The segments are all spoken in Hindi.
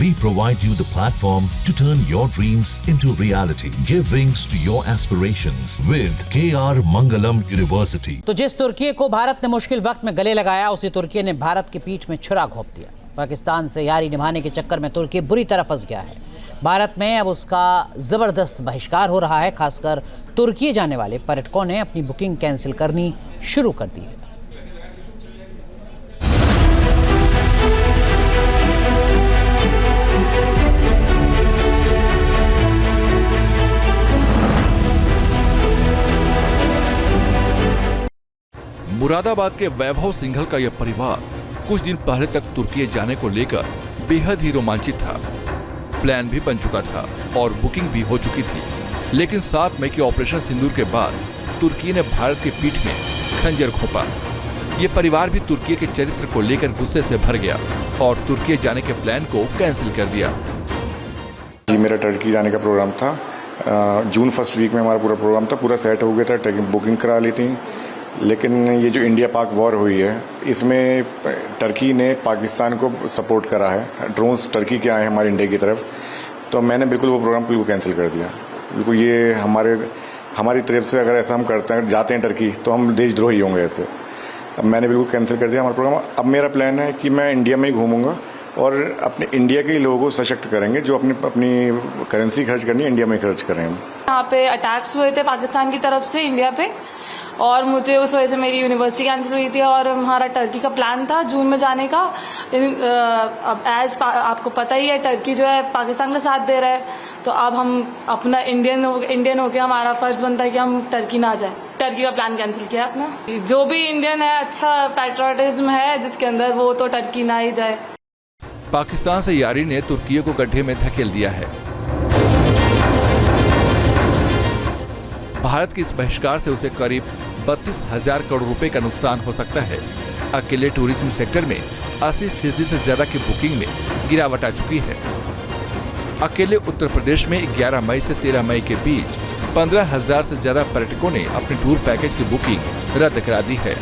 We provide you the platform to turn your dreams into reality. Give wings to your aspirations with KR Mangalam University. तो जिस तुर्की को भारत ने मुश्किल वक्त में गले लगाया, उसी तुर्की ने भारत की पीठ में छुरा घोंप दिया। पाकिस्तान से यारी निभाने के चक्कर में तुर्की बुरी तरह फंस गया है। भारत में अब उसका ज़बरदस्त बहिष्कार हो रहा है। खासकर तुर्की जाने वाले पर्यटकों ने अपनी बुकिंग कैंसिल करनी शुरू कर दी है। मुरादाबाद के वैभव सिंघल का यह परिवार कुछ दिन पहले तक तुर्की जाने को लेकर बेहद ही रोमांचित था। प्लान भी बन चुका था और बुकिंग भी हो चुकी थी, लेकिन 7 मई के ऑपरेशन सिंदूर के बाद तुर्की ने भारत की पीठ में खंजर घोंपा। ये परिवार भी तुर्की के चरित्र को लेकर गुस्से से भर गया और तुर्की जाने के प्लान को कैंसिल कर दिया। जी, मेरा टर्की जाने का प्रोग्राम था। जून फर्स्ट वीक में हमारा पूरा प्रोग्राम था, पूरा सेट हो गया था, बुकिंग करा ली थी। लेकिन ये जो इंडिया पाक वॉर हुई है, इसमें टर्की ने पाकिस्तान को सपोर्ट करा है। ड्रोन्स टर्की के आए हैं हमारे इंडिया की तरफ, तो मैंने बिल्कुल वो प्रोग्राम बिल्कुल कैंसिल कर दिया। बिल्कुल ये हमारी तरफ से अगर ऐसा हम करते हैं, जाते हैं टर्की, तो हम देशद्रोही होंगे ऐसे। अब मैंने बिल्कुल कैंसिल कर दिया हमारा प्रोग्राम। अब मेरा प्लान है कि मैं इंडिया में ही घूमूंगा और अपने इंडिया के लोगों को सशक्त करेंगे। जो अपनी करेंसी खर्च करनी है, इंडिया में खर्च करें हम। यहाँ पे अटैक्स हुए थे पाकिस्तान की तरफ से इंडिया पे, और मुझे उस वजह से मेरी यूनिवर्सिटी कैंसिल हुई थी और हमारा टर्की का प्लान था जून में जाने का। अब आपको पता ही है, टर्की जो है पाकिस्तान का साथ दे रहा है, तो अब हम अपना इंडियन होकर हमारा फर्ज बनता है कि हम टर्की ना जाए। टर्की का प्लान कैंसिल किया अपना। जो भी इंडियन है, अच्छा पैट्रियोटिज्म है जिसके अंदर, वो तो टर्की ना ही जाए। पाकिस्तान से यारी ने तुर्की को गड्ढे में धकेल दिया है। भारत के इस बहिष्कार से उसे करीब 32,000 करोड़ रुपए का नुकसान हो सकता है। अकेले टूरिज्म सेक्टर में 80% से ज्यादा की बुकिंग में गिरावट आ चुकी है। अकेले उत्तर प्रदेश में 11 मई से 13 मई के बीच 15,000 से ज्यादा पर्यटकों ने अपने टूर पैकेज की बुकिंग रद्द करा दी है।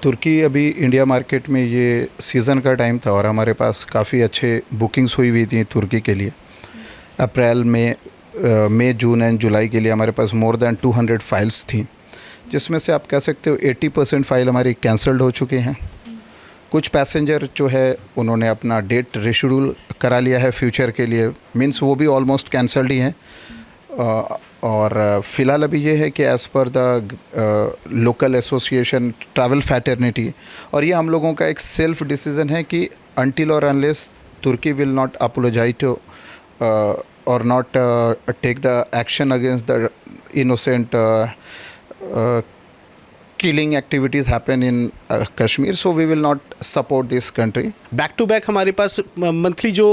तुर्की अभी इंडिया मार्केट में ये सीज़न का टाइम था और हमारे पास काफ़ी अच्छे बुकिंग्स हुई थी तुर्की के लिए। अप्रैल में मई, जून एंड जुलाई के लिए हमारे पास मोर देन 200 फाइल्स थी, जिसमें से आप कह सकते हो 80% फाइल हमारी कैंसल्ड हो चुके हैं। कुछ पैसेंजर जो है उन्होंने अपना डेट रिशेड्यूल करा लिया है फ्यूचर के लिए, मींस वो भी ऑलमोस्ट कैंसल्ड ही हैं। और फ़िलहाल अभी ये है कि as per the local association travel fraternity, और ये हम लोगों का एक सेल्फ डिसीज़न है कि अनटिल और unless Turkey will not apologise to or not take the action against the innocent killing activities happen in Kashmir, so we will not support this country. Back to back हमारे पास मंथली जो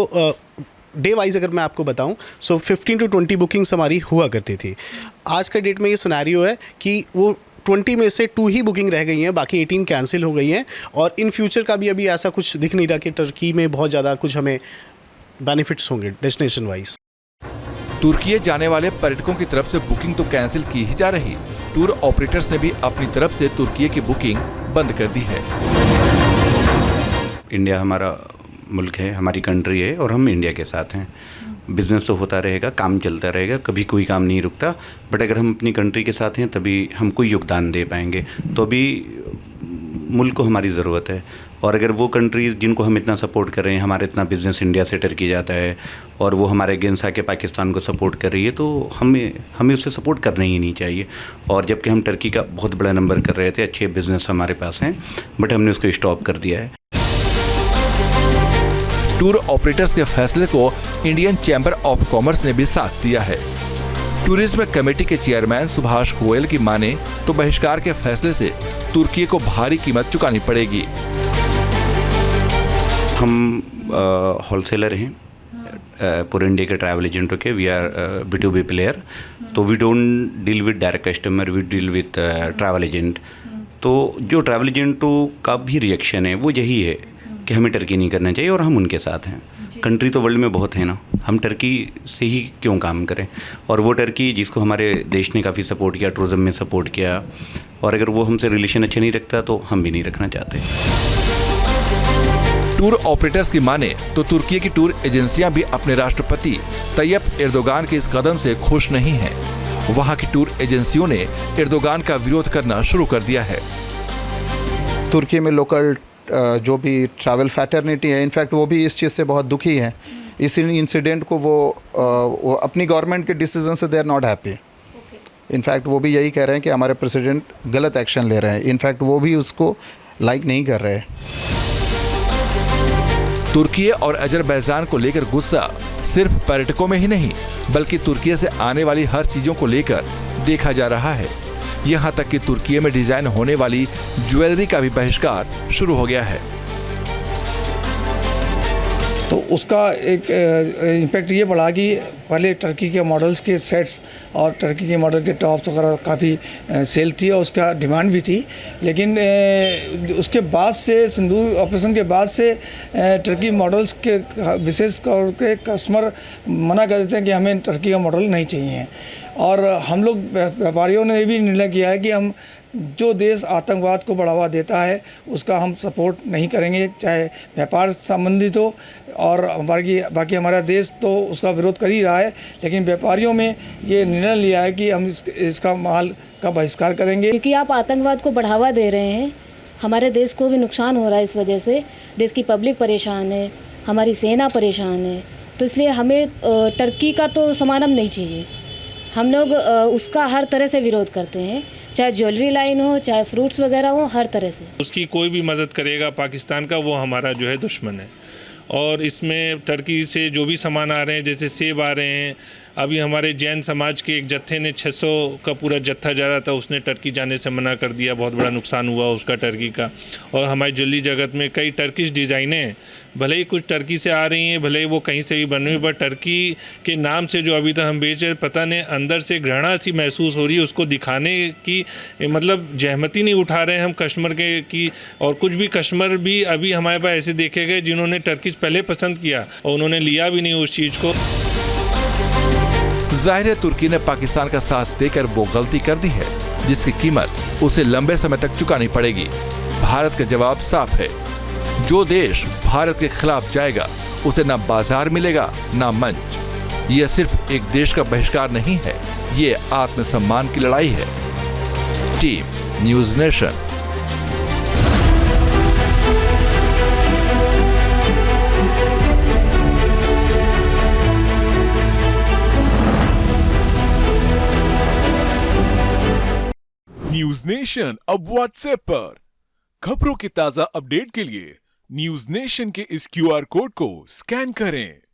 डे वाइज अगर मैं आपको बताऊं, सो 15 to 20 बुकिंग्स हमारी हुआ करती थी। आज का डेट में ये सिनेरियो है कि वो 20 में से 2 ही बुकिंग रह गई हैं, बाकी 18 कैंसिल हो गई हैं। और इन फ्यूचर का भी अभी ऐसा कुछ दिख नहीं रहा कि टर्की में बहुत ज़्यादा कुछ हमें बेनिफिट्स होंगे डेस्टिनेशन वाइज। तुर्की जाने वाले पर्यटकों की तरफ से बुकिंग तो कैंसिल की ही जा रही, टूर ऑपरेटर्स ने भी अपनी तरफ से तुर्की की बुकिंग बंद कर दी है। इंडिया हमारा मुल्क है, हमारी कंट्री है और हम इंडिया के साथ हैं। बिजनेस तो होता रहेगा, काम चलता रहेगा, कभी कोई काम नहीं रुकता। बट अगर हम अपनी कंट्री के साथ हैं तभी हम कोई योगदान दे पाएंगे। तो अभी मुल्क को हमारी ज़रूरत है, और अगर वो कंट्रीज़ जिनको हम इतना सपोर्ट कर रहे हैं, हमारा इतना बिजनेस इंडिया से टर्की जाता है और वो हमारे अगेंस्ट आके पाकिस्तान को सपोर्ट कर रही है, तो हमें उससे सपोर्ट करना ही नहीं चाहिए। और जबकि हम टर्की का बहुत बड़ा नंबर कर रहे थे, अच्छे बिजनेस हमारे पास हैं, बट हमने उसको स्टॉप कर दिया है। टूर ऑपरेटर्स के फैसले को इंडियन चैम्बर ऑफ कॉमर्स ने भी साथ दिया है। टूरिज्म कमेटी के चेयरमैन सुभाष गोयल की माने तो बहिष्कार के फैसले से तुर्की को भारी कीमत चुकानी पड़ेगी। हम होलसेलर हैं पूरे इंडिया के ट्रैवल एजेंटों के। वी आर B2B प्लेयर, तो we don't deal with direct customer, we deal with travel agent. तो जो ट्रैवल एजेंटों का भी रिएक्शन है वो यही है कि हमें टर्की नहीं करना चाहिए और हम उनके साथ हैं। कंट्री तो वर्ल्ड में बहुत है ना, हम टर्की से ही क्यों काम करें। और वो टर्की जिसको हमारे देश ने काफ़ी सपोर्ट किया, टूरिज्म में सपोर्ट किया, और अगर वो हमसे रिलेशन अच्छे नहीं रखता तो हम भी नहीं रखना चाहते। टूर ऑपरेटर्स की माने तो तुर्की की टूर एजेंसियां भी अपने राष्ट्रपति तैयब एर्दोगान के इस कदम से खुश नहीं हैं। वहां की टूर एजेंसियों ने एर्दोगान का विरोध करना शुरू कर दिया है। तुर्की में लोकल जो भी ट्रैवल फैटर्निटी है, इनफैक्ट वो भी इस चीज़ से बहुत दुखी है। इस इंसिडेंट को वो अपनी गवर्नमेंट के डिसीजन से they are not happy. In fact वो भी यही कह रहे हैं कि हमारे प्रेसिडेंट गलत एक्शन ले रहे हैं। इनफैक्ट वो भी उसको लाइक नहीं कर रहे। तुर्की और अजरबैजान को लेकर गुस्सा सिर्फ पर्यटकों में ही नहीं बल्कि तुर्की से आने वाली हर चीजों को लेकर देखा जा रहा है। यहाँ तक कि तुर्की में डिजाइन होने वाली ज्वेलरी का भी बहिष्कार शुरू हो गया है। तो उसका एक इम्पैक्ट ये पड़ा कि पहले टर्की के मॉडल्स के सेट्स और टर्की के मॉडल के टॉप्स वगैरह काफ़ी सेल थी और उसका डिमांड भी थी। लेकिन उसके बाद से सिंदूर ऑपरेशन के बाद से टर्की मॉडल्स के विशेष तौर पे कस्टमर मना कर देते हैं कि हमें टर्की का मॉडल नहीं चाहिए। और हम लोग व्यापारियों ने भी निर्णय किया है कि हम जो देश आतंकवाद को बढ़ावा देता है उसका हम सपोर्ट नहीं करेंगे, चाहे व्यापार संबंधित हो। और बाकी हमारा देश तो उसका विरोध कर ही रहा है, लेकिन व्यापारियों में ये निर्णय लिया है कि हम इसका माल का बहिष्कार करेंगे। क्योंकि आप आतंकवाद को बढ़ावा दे रहे हैं, हमारे देश को भी नुकसान हो रहा है। इस वजह से देश की पब्लिक परेशान है, हमारी सेना परेशान है। तो इसलिए हमें टर्की का तो सामान हम नहीं चाहिए। हम लोग उसका हर तरह से विरोध करते हैं, चाहे ज्वेलरी लाइन हो, चाहे फ्रूट्स वगैरह हो, हर तरह से। उसकी कोई भी मदद करेगा पाकिस्तान का, वो हमारा जो है दुश्मन है। और इसमें टर्की से जो भी सामान आ रहे हैं, जैसे सेब आ रहे हैं, अभी हमारे जैन समाज के एक जत्थे ने 600 का पूरा जत्था जा रहा था, उसने टर्की जाने से मना कर दिया। बहुत बड़ा नुकसान हुआ उसका टर्की का। और हमारी ज्वेलरी जगत में कई टर्किश डिज़ाइनें भले ही कुछ टर्की से आ रही हैं, भले ही वो कहीं से भी बनी हुई, पर टर्की के नाम से जो अभी तक हम बेच रहे, पता नहीं अंदर से घृणा सी महसूस हो रही है। उसको दिखाने की मतलब जहमती नहीं उठा रहे हैं हम कस्टमर के की। और कुछ भी कस्टमर भी अभी हमारे पास ऐसे देखे गए जिन्होंने टर्किश पहले पसंद किया और उन्होंने लिया भी नहीं उस चीज़ को। जाहिर है तुर्की ने पाकिस्तान का साथ देकर वो गलती कर दी है जिसकी कीमत उसे लंबे समय तक चुकानी पड़ेगी। भारत का जवाब साफ है, जो देश भारत के खिलाफ जाएगा उसे ना बाजार मिलेगा ना मंच। यह सिर्फ एक देश का बहिष्कार नहीं है, ये आत्मसम्मान की लड़ाई है। Team news nation. News nation अब व्हाट्सएप पर खबरों की ताजा अपडेट के लिए न्यूज नेशन के इस QR कोड को स्कैन करें।